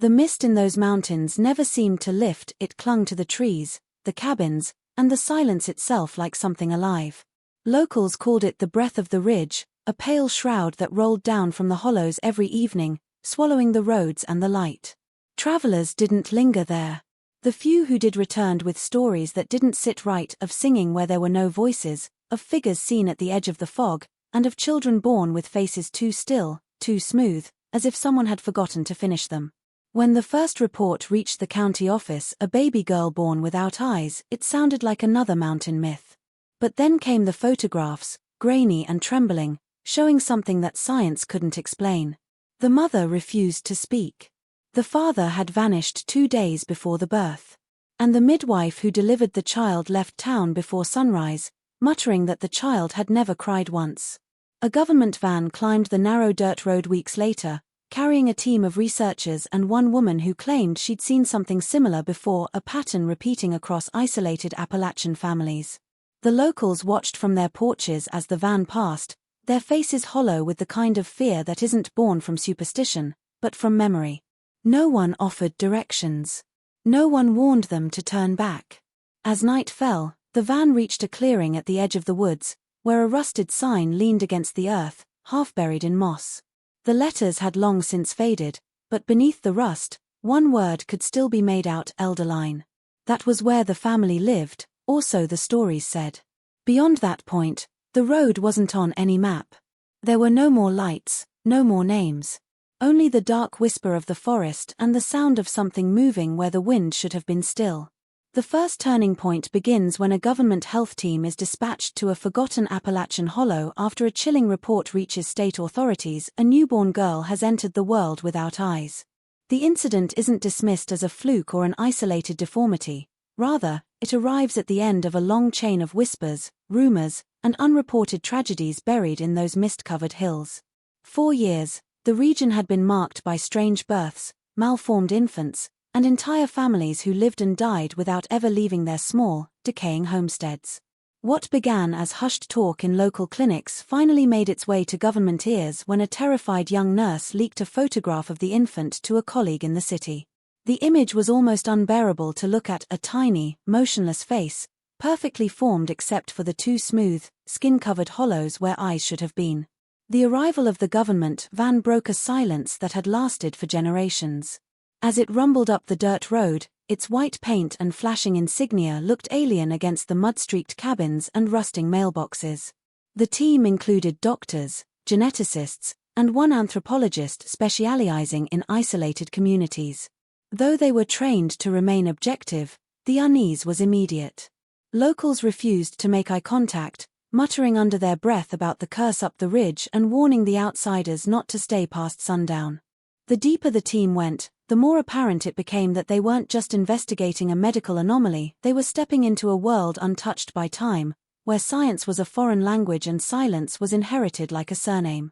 The mist in those mountains never seemed to lift, it clung to the trees, the cabins, and the silence itself like something alive. Locals called it the breath of the ridge, a pale shroud that rolled down from the hollows every evening, swallowing the roads and the light. Travelers didn't linger there. The few who did returned with stories that didn't sit right, of singing where there were no voices, of figures seen at the edge of the fog, and of children born with faces too still, too smooth, as if someone had forgotten to finish them. When the first report reached the county office, a baby girl born without eyes, it sounded like another mountain myth. But then came the photographs, grainy and trembling, showing something that science couldn't explain. The mother refused to speak. The father had vanished 2 days before the birth. And the midwife who delivered the child left town before sunrise, muttering that the child had never cried once. A government van climbed the narrow dirt road weeks later, carrying a team of researchers and one woman who claimed she'd seen something similar before, a pattern repeating across isolated Appalachian families. The locals watched from their porches as the van passed, their faces hollow with the kind of fear that isn't born from superstition, but from memory. No one offered directions. No one warned them to turn back. As night fell, the van reached a clearing at the edge of the woods, where a rusted sign leaned against the earth, half buried in moss. The letters had long since faded, but beneath the rust, one word could still be made out: Elderline. That was where the family lived, or so the stories said. Beyond that point, the road wasn't on any map. There were no more lights, no more names. Only the dark whisper of the forest and the sound of something moving where the wind should have been still. The first turning point begins when a government health team is dispatched to a forgotten Appalachian hollow after a chilling report reaches state authorities: a newborn girl has entered the world without eyes. The incident isn't dismissed as a fluke or an isolated deformity. Rather, it arrives at the end of a long chain of whispers, rumors, and unreported tragedies buried in those mist-covered hills. 4 years, the region had been marked by strange births, malformed infants, and entire families who lived and died without ever leaving their small, decaying homesteads. What began as hushed talk in local clinics finally made its way to government ears when a terrified young nurse leaked a photograph of the infant to a colleague in the city. The image was almost unbearable to look at: a tiny, motionless face, perfectly formed except for the 2 smooth, skin-covered hollows where eyes should have been. The arrival of the government van broke a silence that had lasted for generations. As it rumbled up the dirt road, its white paint and flashing insignia looked alien against the mud-streaked cabins and rusting mailboxes. The team included doctors, geneticists, and one anthropologist specializing in isolated communities. Though they were trained to remain objective, the unease was immediate. Locals refused to make eye contact, muttering under their breath about the curse up the ridge and warning the outsiders not to stay past sundown. The deeper the team went, the more apparent it became that they weren't just investigating a medical anomaly, they were stepping into a world untouched by time, where science was a foreign language and silence was inherited like a surname.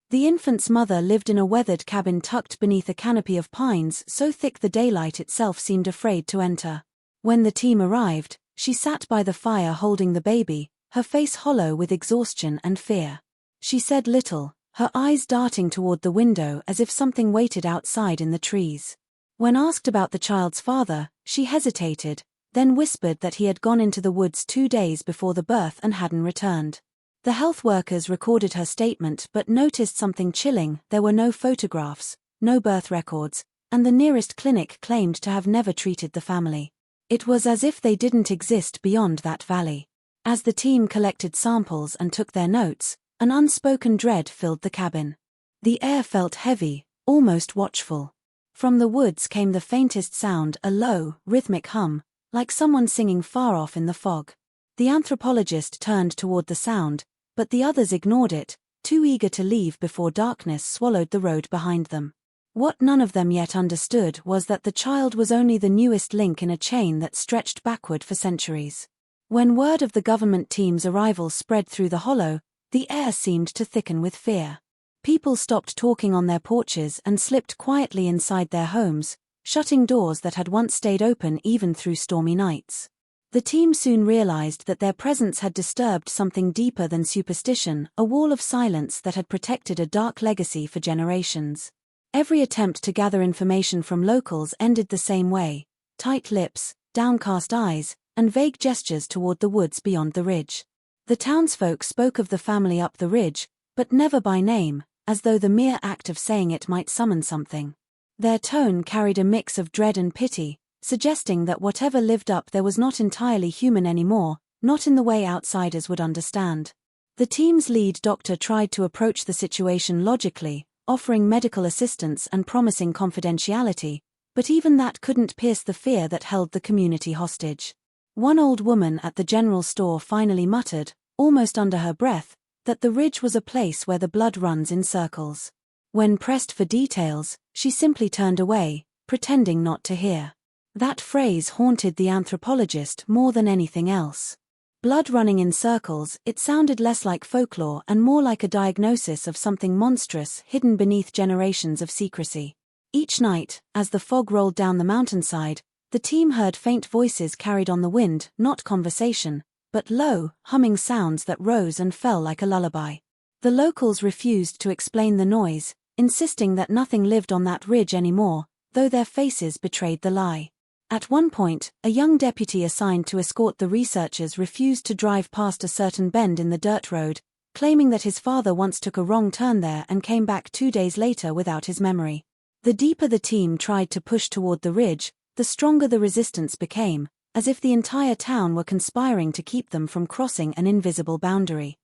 The infant's mother lived in a weathered cabin tucked beneath a canopy of pines so thick the daylight itself seemed afraid to enter. When the team arrived, she sat by the fire holding the baby, her face hollow with exhaustion and fear. She said little, her eyes darting toward the window as if something waited outside in the trees. When asked about the child's father, she hesitated, then whispered that he had gone into the woods 2 days before the birth and hadn't returned. The health workers recorded her statement but noticed something chilling: there were no photographs, no birth records, and the nearest clinic claimed to have never treated the family. It was as if they didn't exist beyond that valley. As the team collected samples and took their notes, an unspoken dread filled the cabin. The air felt heavy, almost watchful. From the woods came the faintest sound, a low, rhythmic hum, like someone singing far off in the fog. The anthropologist turned toward the sound, but the others ignored it, too eager to leave before darkness swallowed the road behind them. What none of them yet understood was that the child was only the newest link in a chain that stretched backward for centuries. When word of the government team's arrival spread through the hollow, the air seemed to thicken with fear. People stopped talking on their porches and slipped quietly inside their homes, shutting doors that had once stayed open even through stormy nights. The team soon realized that their presence had disturbed something deeper than superstition, a wall of silence that had protected a dark legacy for generations. Every attempt to gather information from locals ended the same way: tight lips, downcast eyes, and vague gestures toward the woods beyond the ridge. The townsfolk spoke of the family up the ridge, but never by name, as though the mere act of saying it might summon something. Their tone carried a mix of dread and pity, suggesting that whatever lived up there was not entirely human anymore, not in the way outsiders would understand. The team's lead doctor tried to approach the situation logically, offering medical assistance and promising confidentiality, but even that couldn't pierce the fear that held the community hostage. One old woman at the general store finally muttered, almost under her breath, that the ridge was a place where the blood runs in circles. When pressed for details, she simply turned away, pretending not to hear. That phrase haunted the anthropologist more than anything else. Blood running in circles, it sounded less like folklore and more like a diagnosis of something monstrous hidden beneath generations of secrecy. Each night, as the fog rolled down the mountainside, the team heard faint voices carried on the wind, not conversation, but low, humming sounds that rose and fell like a lullaby. The locals refused to explain the noise, insisting that nothing lived on that ridge anymore, though their faces betrayed the lie. At one point, a young deputy assigned to escort the researchers refused to drive past a certain bend in the dirt road, claiming that his father once took a wrong turn there and came back 2 days later without his memory. The deeper the team tried to push toward the ridge, the stronger the resistance became, as if the entire town were conspiring to keep them from crossing an invisible boundary.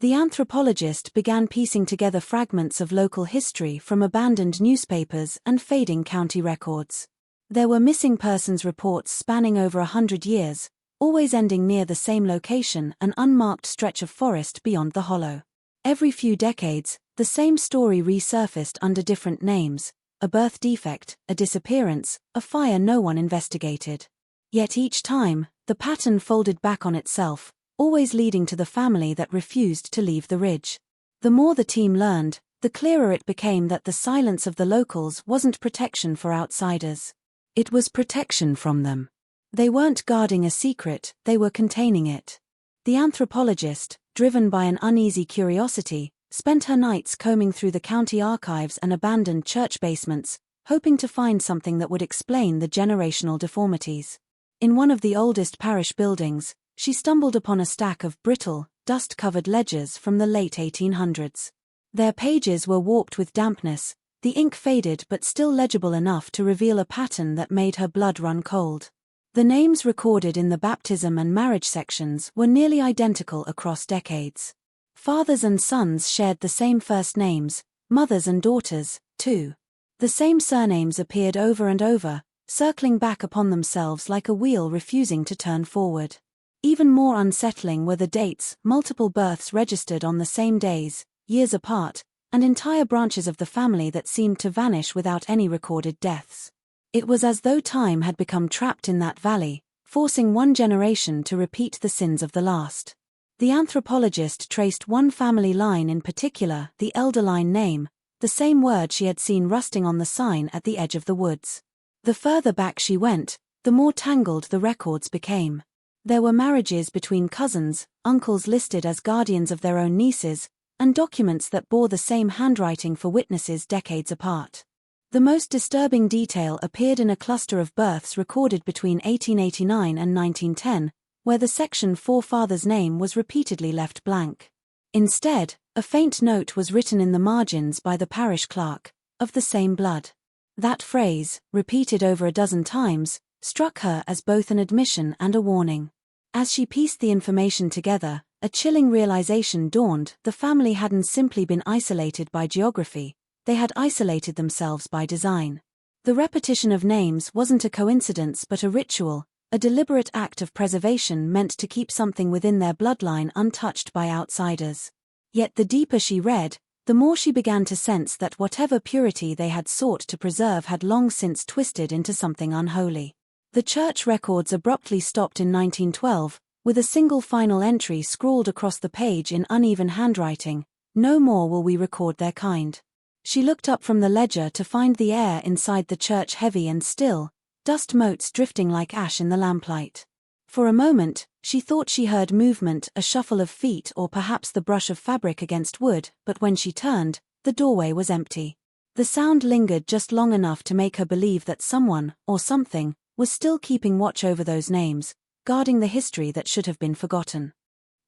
The anthropologist began piecing together fragments of local history from abandoned newspapers and fading county records. There were missing persons reports spanning over 100 years, always ending near the same location, an unmarked stretch of forest beyond the hollow. Every few decades, the same story resurfaced under different names: a birth defect, a disappearance, a fire no one investigated. Yet each time, the pattern folded back on itself, always leading to the family that refused to leave the ridge. The more the team learned, the clearer it became that the silence of the locals wasn't protection for outsiders. It was protection from them. They weren't guarding a secret, they were containing it. The anthropologist, driven by an uneasy curiosity, spent her nights combing through the county archives and abandoned church basements, hoping to find something that would explain the generational deformities. In one of the oldest parish buildings, she stumbled upon a stack of brittle, dust-covered ledgers from the late 1800s. Their pages were warped with dampness, the ink faded but still legible enough to reveal a pattern that made her blood run cold. The names recorded in the baptism and marriage sections were nearly identical across decades. Fathers and sons shared the same first names, mothers and daughters, too. The same surnames appeared over and over, circling back upon themselves like a wheel refusing to turn forward. Even more unsettling were the dates: multiple births registered on the same days, years apart, and entire branches of the family that seemed to vanish without any recorded deaths. It was as though time had become trapped in that valley, forcing one generation to repeat the sins of the last. The anthropologist traced one family line in particular, the elder line name, the same word she had seen rusting on the sign at the edge of the woods. The further back she went, the more tangled the records became. There were marriages between cousins, uncles listed as guardians of their own nieces, and documents that bore the same handwriting for witnesses decades apart. The most disturbing detail appeared in a cluster of births recorded between 1889 and 1910, where the section forefather's name was repeatedly left blank. Instead, a faint note was written in the margins by the parish clerk, "of the same blood." That phrase, repeated over a dozen times, struck her as both an admission and a warning. As she pieced the information together, a chilling realization dawned: the family hadn't simply been isolated by geography, they had isolated themselves by design. The repetition of names wasn't a coincidence but a ritual, a deliberate act of preservation meant to keep something within their bloodline untouched by outsiders. Yet the deeper she read, the more she began to sense that whatever purity they had sought to preserve had long since twisted into something unholy. The church records abruptly stopped in 1912, with a single final entry scrawled across the page in uneven handwriting: "No more will we record their kind." She looked up from the ledger to find the air inside the church heavy and still, dust motes drifting like ash in the lamplight. For a moment, she thought she heard movement, a shuffle of feet or perhaps the brush of fabric against wood, but when she turned, the doorway was empty. The sound lingered just long enough to make her believe that someone, or something, was still keeping watch over those names, guarding the history that should have been forgotten.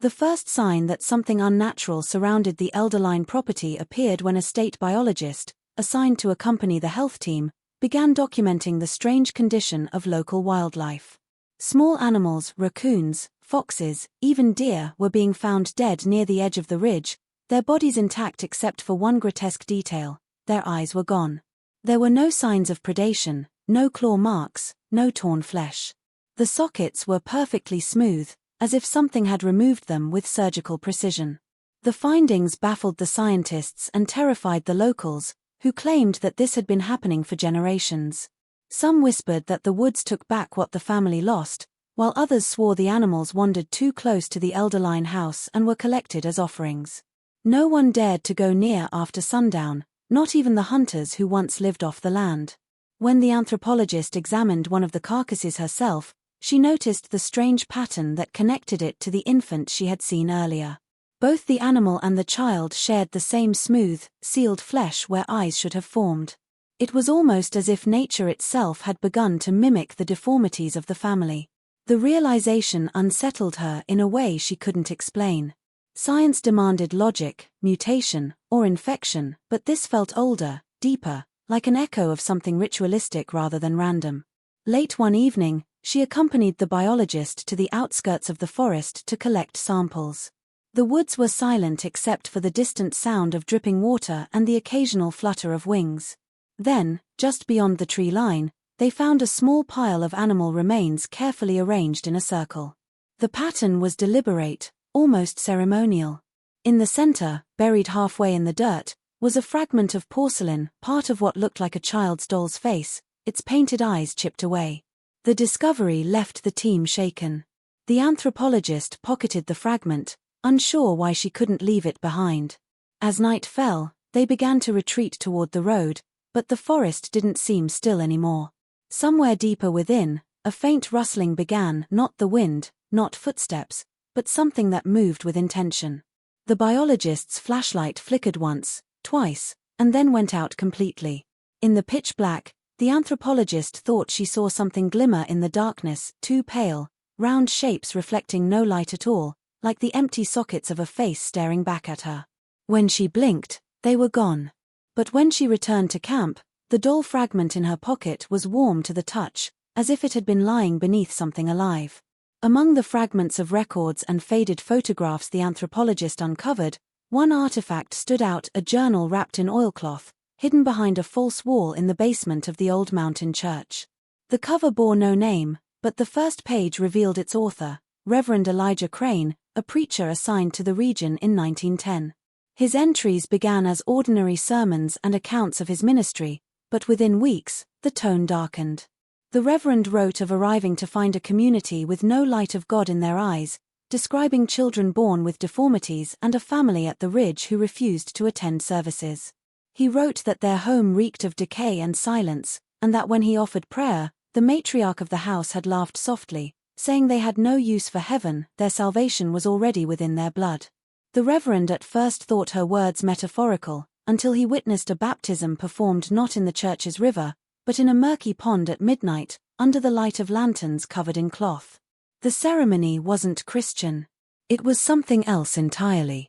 The first sign that something unnatural surrounded the Elderline property appeared when a state biologist, assigned to accompany the health team, began documenting the strange condition of local wildlife. Small animals, raccoons, foxes, even deer, were being found dead near the edge of the ridge, their bodies intact except for one grotesque detail: their eyes were gone. There were no signs of predation, no claw marks, no torn flesh. The sockets were perfectly smooth, as if something had removed them with surgical precision. The findings baffled the scientists and terrified the locals, who claimed that this had been happening for generations. Some whispered that the woods took back what the family lost, while others swore the animals wandered too close to the Elderline house and were collected as offerings. No one dared to go near after sundown, not even the hunters who once lived off the land. When the anthropologist examined one of the carcasses herself, she noticed the strange pattern that connected it to the infant she had seen earlier. Both the animal and the child shared the same smooth, sealed flesh where eyes should have formed. It was almost as if nature itself had begun to mimic the deformities of the family. The realization unsettled her in a way she couldn't explain. Science demanded logic, mutation, or infection, but this felt older, deeper, like an echo of something ritualistic rather than random. Late one evening, she accompanied the biologist to the outskirts of the forest to collect samples. The woods were silent except for the distant sound of dripping water and the occasional flutter of wings. Then, just beyond the tree line, they found a small pile of animal remains carefully arranged in a circle. The pattern was deliberate, almost ceremonial. In the center, buried halfway in the dirt, was a fragment of porcelain, part of what looked like a child's doll's face, its painted eyes chipped away. The discovery left the team shaken. The anthropologist pocketed the fragment, unsure why she couldn't leave it behind. As night fell, they began to retreat toward the road, but the forest didn't seem still anymore. Somewhere deeper within, a faint rustling began, not the wind, not footsteps, but something that moved with intention. The biologist's flashlight flickered once, twice, and then went out completely. In the pitch black, the anthropologist thought she saw something glimmer in the darkness, two pale, round shapes reflecting no light at all, like the empty sockets of a face staring back at her. When she blinked, they were gone. But when she returned to camp, the doll fragment in her pocket was warm to the touch, as if it had been lying beneath something alive. Among the fragments of records and faded photographs the anthropologist uncovered, one artifact stood out: a journal wrapped in oilcloth, hidden behind a false wall in the basement of the old mountain church. The cover bore no name, but the first page revealed its author, Reverend Elijah Crane, a preacher assigned to the region in 1910. His entries began as ordinary sermons and accounts of his ministry, but within weeks, the tone darkened. The Reverend wrote of arriving to find a community with no light of God in their eyes, describing children born with deformities and a family at the ridge who refused to attend services. He wrote that their home reeked of decay and silence, and that when he offered prayer, the matriarch of the house had laughed softly, saying they had no use for heaven, their salvation was already within their blood. The Reverend at first thought her words metaphorical, until he witnessed a baptism performed not in the church's river, but in a murky pond at midnight, under the light of lanterns covered in cloth. The ceremony wasn't Christian. It was something else entirely.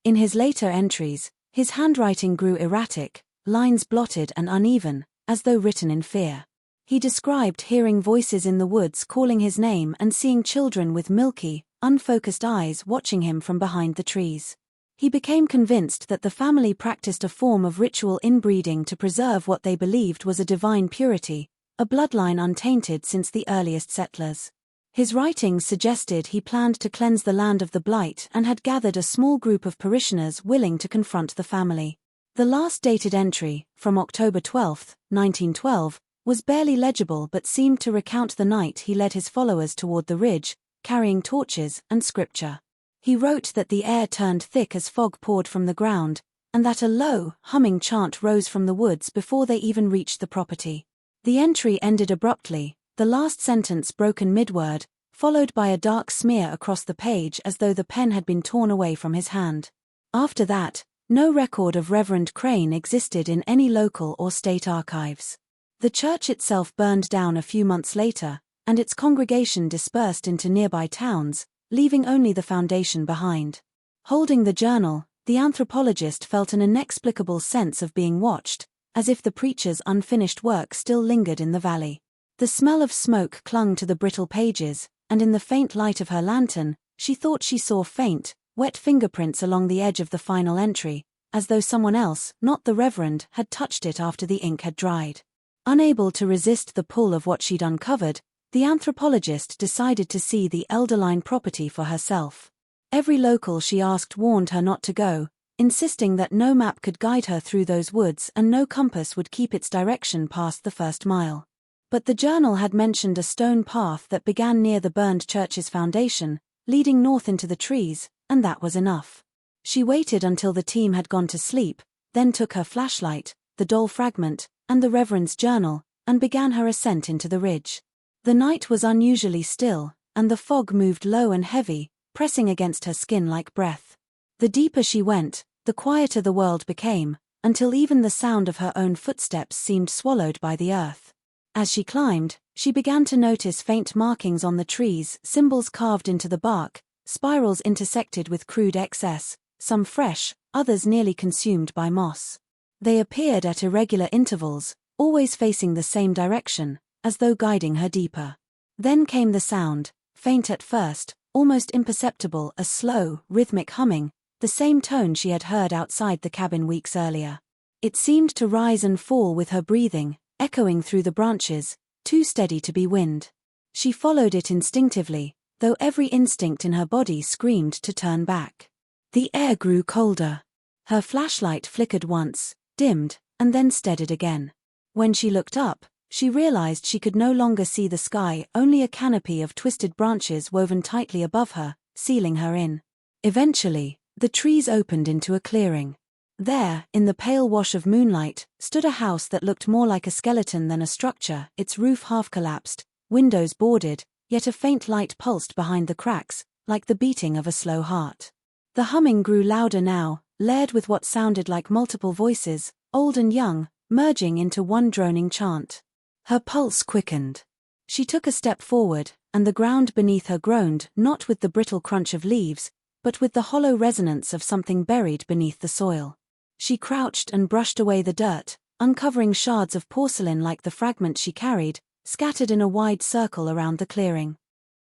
In his later entries, his handwriting grew erratic, lines blotted and uneven, as though written in fear. He described hearing voices in the woods calling his name and seeing children with milky, unfocused eyes watching him from behind the trees. He became convinced that the family practiced a form of ritual inbreeding to preserve what they believed was a divine purity, a bloodline untainted since the earliest settlers. His writings suggested he planned to cleanse the land of the blight and had gathered a small group of parishioners willing to confront the family. The last dated entry, from October 12, 1912, was barely legible but seemed to recount the night he led his followers toward the ridge, carrying torches and scripture. He wrote that the air turned thick as fog poured from the ground, and that a low, humming chant rose from the woods before they even reached the property. The entry ended abruptly, the last sentence broken mid-word, followed by a dark smear across the page as though the pen had been torn away from his hand. After that, No record of Reverend Crane existed in any local or state archives. The church itself burned down a few months later, and its congregation dispersed into nearby towns, leaving only the foundation behind. Holding the journal, the anthropologist felt an inexplicable sense of being watched, as if the preacher's unfinished work still lingered in the valley. The smell of smoke clung to the brittle pages, and in the faint light of her lantern, she thought she saw faint, wet fingerprints along the edge of the final entry, as though someone else, not the Reverend, had touched it after the ink had dried. Unable to resist the pull of what she'd uncovered, the anthropologist decided to see the Elderline property for herself. Every local she asked warned her not to go, insisting that no map could guide her through those woods and no compass would keep its direction past the first mile. But the journal had mentioned a stone path that began near the burned church's foundation, leading north into the trees, and that was enough. She waited until the team had gone to sleep, then took her flashlight, the doll fragment, and the Reverend's journal, and began her ascent into the ridge. The night was unusually still, and the fog moved low and heavy, pressing against her skin like breath. The deeper she went, the quieter the world became, until even the sound of her own footsteps seemed swallowed by the earth. As she climbed, she began to notice faint markings on the trees, symbols carved into the bark, spirals intersected with crude excess, some fresh, others nearly consumed by moss. They appeared at irregular intervals, always facing the same direction, as though guiding her deeper. Then came the sound, faint at first, almost imperceptible, a slow, rhythmic humming, the same tone she had heard outside the cabin weeks earlier. It seemed to rise and fall with her breathing, echoing through the branches, too steady to be wind. She followed it instinctively, though every instinct in her body screamed to turn back. The air grew colder. Her flashlight flickered once, dimmed, and then steadied again. When she looked up, she realized she could no longer see the sky, only a canopy of twisted branches woven tightly above her, sealing her in. Eventually, the trees opened into a clearing. There, in the pale wash of moonlight, stood a house that looked more like a skeleton than a structure, its roof half collapsed, windows boarded, yet a faint light pulsed behind the cracks, like the beating of a slow heart. The humming grew louder now, layered with what sounded like multiple voices, old and young, merging into one droning chant. Her pulse quickened. She took a step forward, and the ground beneath her groaned, not with the brittle crunch of leaves, but with the hollow resonance of something buried beneath the soil. She crouched and brushed away the dirt, uncovering shards of porcelain like the fragment she carried, scattered in a wide circle around the clearing.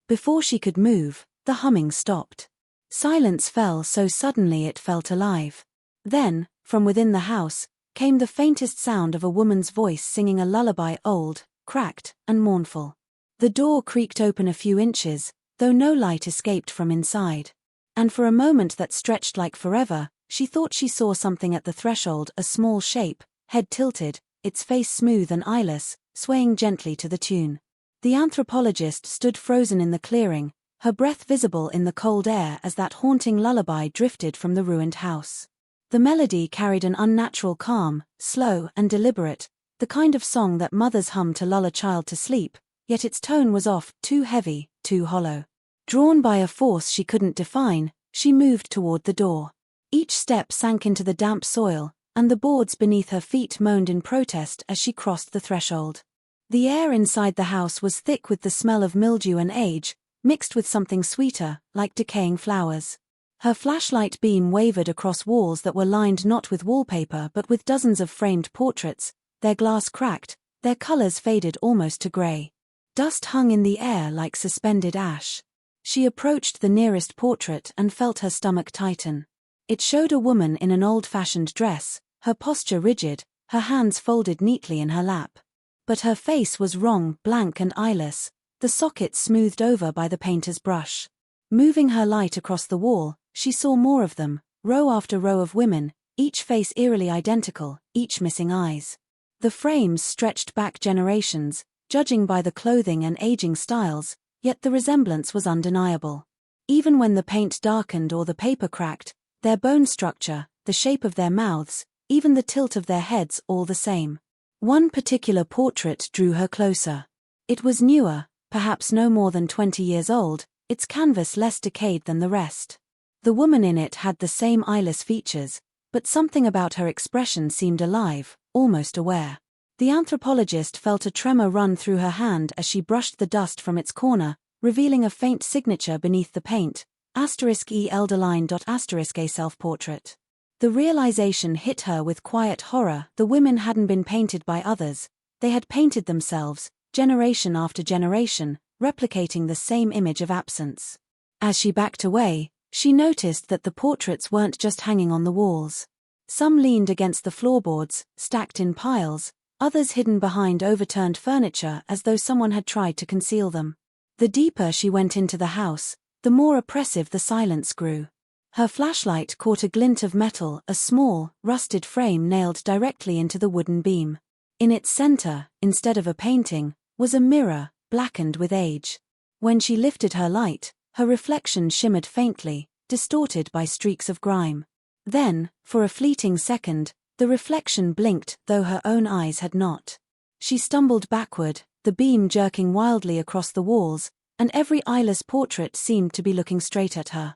Before she could move, the humming stopped. Silence fell so suddenly it felt alive. Then, from within the house, came the faintest sound of a woman's voice singing a lullaby, old, cracked, and mournful. The door creaked open a few inches, though no light escaped from inside. And for a moment that stretched like forever, she thought she saw something at the threshold, a small shape, head tilted, its face smooth and eyeless, swaying gently to the tune. The anthropologist stood frozen in the clearing, her breath visible in the cold air as that haunting lullaby drifted from the ruined house. The melody carried an unnatural calm, slow and deliberate, the kind of song that mothers hum to lull a child to sleep, yet its tone was off, too heavy, too hollow. Drawn by a force she couldn't define, she moved toward the door. Each step sank into the damp soil, and the boards beneath her feet moaned in protest as she crossed the threshold. The air inside the house was thick with the smell of mildew and age, mixed with something sweeter, like decaying flowers. Her flashlight beam wavered across walls that were lined not with wallpaper but with dozens of framed portraits, their glass cracked, their colors faded almost to gray. Dust hung in the air like suspended ash. She approached the nearest portrait and felt her stomach tighten. It showed a woman in an old-fashioned dress, her posture rigid, her hands folded neatly in her lap. But her face was wrong, blank and eyeless, the sockets smoothed over by the painter's brush. Moving her light across the wall, she saw more of them, row after row of women, each face eerily identical, each missing eyes. The frames stretched back generations, judging by the clothing and aging styles, yet the resemblance was undeniable. Even when the paint darkened or the paper cracked, their bone structure, the shape of their mouths, even the tilt of their heads, all the same. One particular portrait drew her closer. It was newer, perhaps no more than 20 years old, its canvas less decayed than the rest. The woman in it had the same eyeless features, but something about her expression seemed alive, almost aware. The anthropologist felt a tremor run through her hand as she brushed the dust from its corner, revealing a faint signature beneath the paint, *E elderline. *A self-portrait. The realization hit her with quiet horror. The women hadn't been painted by others, they had painted themselves, generation after generation, replicating the same image of absence. As she backed away, she noticed that the portraits weren't just hanging on the walls. Some leaned against the floorboards, stacked in piles, others hidden behind overturned furniture as though someone had tried to conceal them. The deeper she went into the house, the more oppressive the silence grew. Her flashlight caught a glint of metal, a small, rusted frame nailed directly into the wooden beam. In its center, instead of a painting, was a mirror, blackened with age. When she lifted her light, her reflection shimmered faintly, distorted by streaks of grime. Then, for a fleeting second, the reflection blinked, though her own eyes had not. She stumbled backward, the beam jerking wildly across the walls, and every eyeless portrait seemed to be looking straight at her.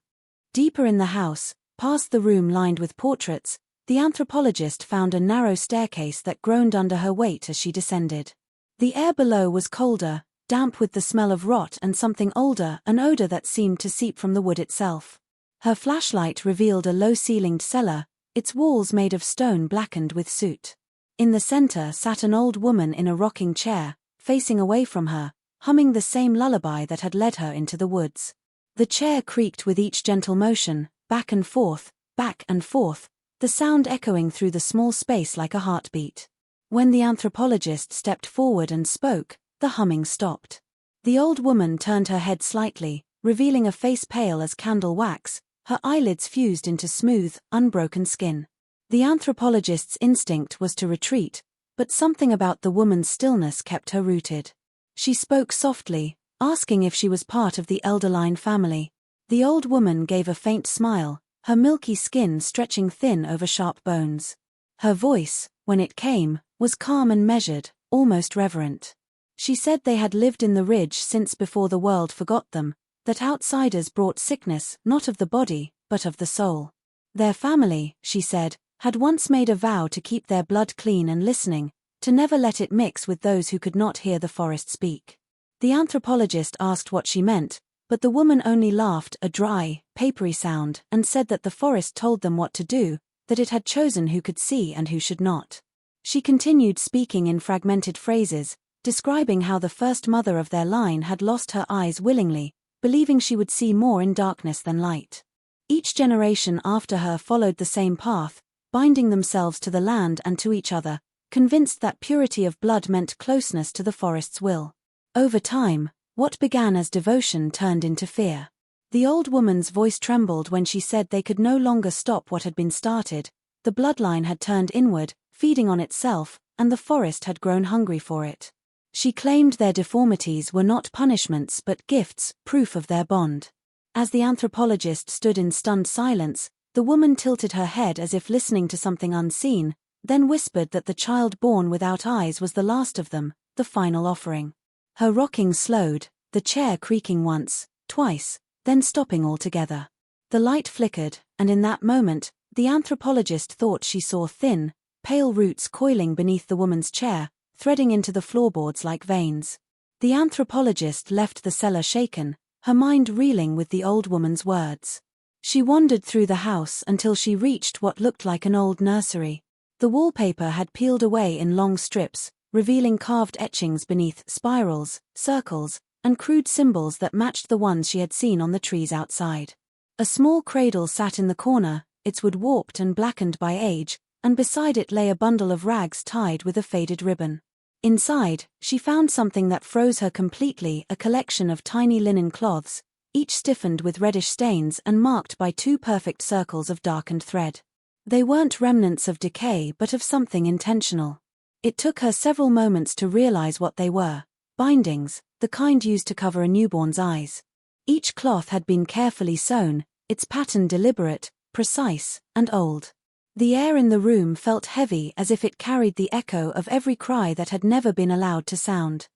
Deeper in the house, past the room lined with portraits, the anthropologist found a narrow staircase that groaned under her weight as she descended. The air below was colder, damp with the smell of rot and something older, an odor that seemed to seep from the wood itself. Her flashlight revealed a low-ceilinged cellar, its walls made of stone blackened with soot. In the center sat an old woman in a rocking chair, facing away from her, humming the same lullaby that had led her into the woods. The chair creaked with each gentle motion, back and forth, the sound echoing through the small space like a heartbeat. When the anthropologist stepped forward and spoke, the humming stopped. The old woman turned her head slightly, revealing a face pale as candle wax, her eyelids fused into smooth, unbroken skin. The anthropologist's instinct was to retreat, but something about the woman's stillness kept her rooted. She spoke softly, asking if she was part of the elderline family. The old woman gave a faint smile, her milky skin stretching thin over sharp bones. Her voice, when it came, was calm and measured, almost reverent. She said they had lived in the ridge since before the world forgot them, that outsiders brought sickness not of the body, but of the soul. Their family, she said, had once made a vow to keep their blood clean and listening, to never let it mix with those who could not hear the forest speak. The anthropologist asked what she meant, but the woman only laughed, a dry, papery sound, and said that the forest told them what to do, that it had chosen who could see and who should not. She continued speaking in fragmented phrases, describing how the first mother of their line had lost her eyes willingly, believing she would see more in darkness than light. Each generation after her followed the same path, binding themselves to the land and to each other, convinced that purity of blood meant closeness to the forest's will. Over time, what began as devotion turned into fear. The old woman's voice trembled when she said they could no longer stop what had been started. The bloodline had turned inward, feeding on itself, and the forest had grown hungry for it. She claimed their deformities were not punishments but gifts, proof of their bond. As the anthropologist stood in stunned silence, the woman tilted her head as if listening to something unseen, then whispered that the child born without eyes was the last of them, the final offering. Her rocking slowed, the chair creaking once, twice, then stopping altogether. The light flickered, and in that moment, the anthropologist thought she saw thin, pale roots coiling beneath the woman's chair, threading into the floorboards like veins. The anthropologist left the cellar shaken, her mind reeling with the old woman's words. She wandered through the house until she reached what looked like an old nursery. The wallpaper had peeled away in long strips, revealing carved etchings beneath, spirals, circles, and crude symbols that matched the ones she had seen on the trees outside. A small cradle sat in the corner, its wood warped and blackened by age, and beside it lay a bundle of rags tied with a faded ribbon. Inside, she found something that froze her completely, a collection of tiny linen cloths, each stiffened with reddish stains and marked by two perfect circles of darkened thread. They weren't remnants of decay but of something intentional. It took her several moments to realize what they were: bindings, the kind used to cover a newborn's eyes. Each cloth had been carefully sewn, its pattern deliberate, precise, and old. The air in the room felt heavy, as if it carried the echo of every cry that had never been allowed to sound.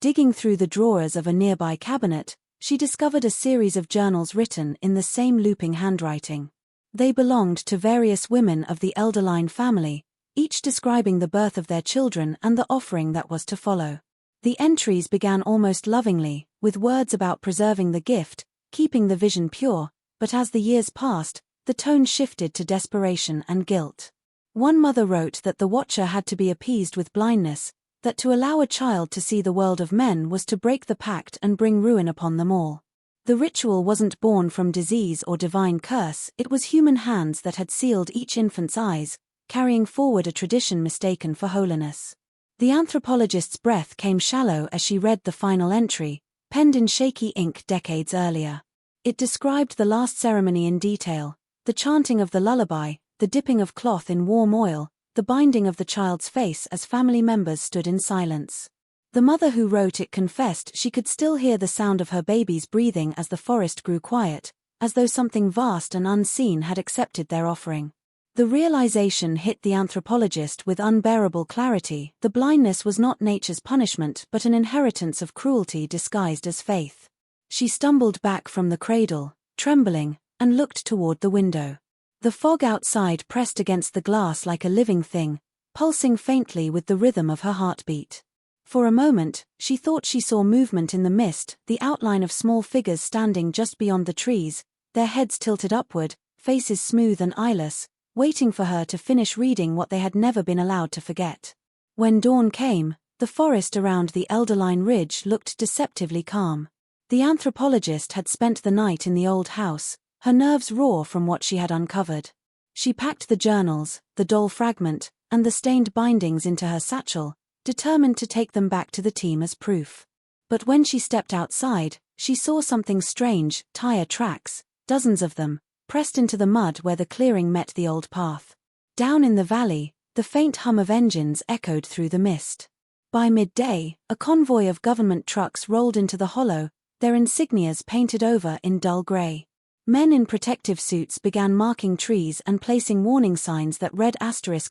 Digging through the drawers of a nearby cabinet, she discovered a series of journals written in the same looping handwriting. They belonged to various women of the elderline family, each describing the birth of their children and the offering that was to follow. The entries began almost lovingly, with words about preserving the gift, keeping the vision pure, but as the years passed, the tone shifted to desperation and guilt. One mother wrote that the watcher had to be appeased with blindness, that to allow a child to see the world of men was to break the pact and bring ruin upon them all. The ritual wasn't born from disease or divine curse, it was human hands that had sealed each infant's eyes, carrying forward a tradition mistaken for holiness. The anthropologist's breath came shallow as she read the final entry, penned in shaky ink decades earlier. It described the last ceremony in detail, the chanting of the lullaby, the dipping of cloth in warm oil, the binding of the child's face as family members stood in silence. The mother who wrote it confessed she could still hear the sound of her baby's breathing as the forest grew quiet, as though something vast and unseen had accepted their offering. The realization hit the anthropologist with unbearable clarity. The blindness was not nature's punishment but an inheritance of cruelty disguised as faith. She stumbled back from the cradle, trembling, and looked toward the window. The fog outside pressed against the glass like a living thing, pulsing faintly with the rhythm of her heartbeat. For a moment, she thought she saw movement in the mist, the outline of small figures standing just beyond the trees, their heads tilted upward, faces smooth and eyeless, waiting for her to finish reading what they had never been allowed to forget. When dawn came, the forest around the Elderline Ridge looked deceptively calm. The anthropologist had spent the night in the old house, her nerves raw from what she had uncovered. She packed the journals, the doll fragment, and the stained bindings into her satchel, determined to take them back to the team as proof. But when she stepped outside, she saw something strange: tire tracks, dozens of them, pressed into the mud where the clearing met the old path. Down in the valley, the faint hum of engines echoed through the mist. By midday, a convoy of government trucks rolled into the hollow, their insignias painted over in dull gray. Men in protective suits began marking trees and placing warning signs that read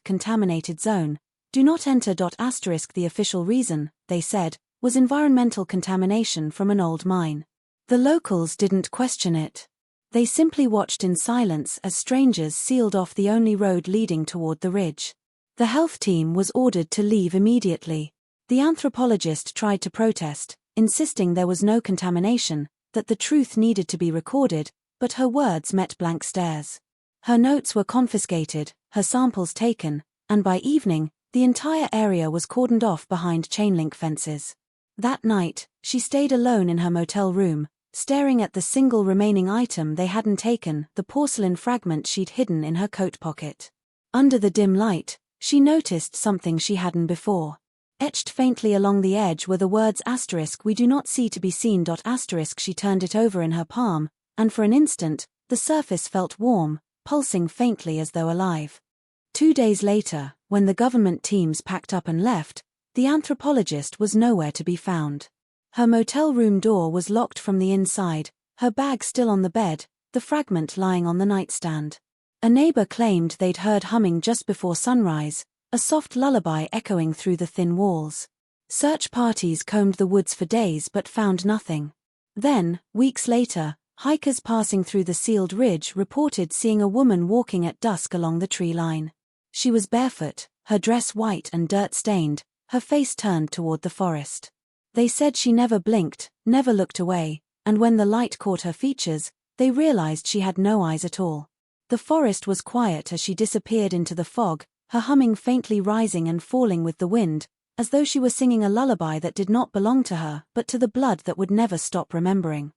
*contaminated zone. Do not enter. The official reason, they said, was environmental contamination from an old mine. The locals didn't question it. They simply watched in silence as strangers sealed off the only road leading toward the ridge. The health team was ordered to leave immediately. The anthropologist tried to protest, insisting there was no contamination, that the truth needed to be recorded, but her words met blank stares. Her notes were confiscated, her samples taken, and by evening, the entire area was cordoned off behind chain-link fences. That night, she stayed alone in her motel room, staring at the single remaining item they hadn't taken, the porcelain fragment she'd hidden in her coat pocket. Under the dim light, she noticed something she hadn't before. Etched faintly along the edge were the words "we do not see to be seen." She turned it over in her palm, and for an instant, the surface felt warm, pulsing faintly as though alive. 2 days later, when the government teams packed up and left, the anthropologist was nowhere to be found. Her motel room door was locked from the inside, her bag still on the bed, the fragment lying on the nightstand. A neighbor claimed they'd heard humming just before sunrise, a soft lullaby echoing through the thin walls. Search parties combed the woods for days but found nothing. Then, weeks later, hikers passing through the sealed ridge reported seeing a woman walking at dusk along the tree line. She was barefoot, her dress white and dirt-stained, her face turned toward the forest. They said she never blinked, never looked away, and when the light caught her features, they realized she had no eyes at all. The forest was quiet as she disappeared into the fog, her humming faintly rising and falling with the wind, as though she were singing a lullaby that did not belong to her but to the blood that would never stop remembering.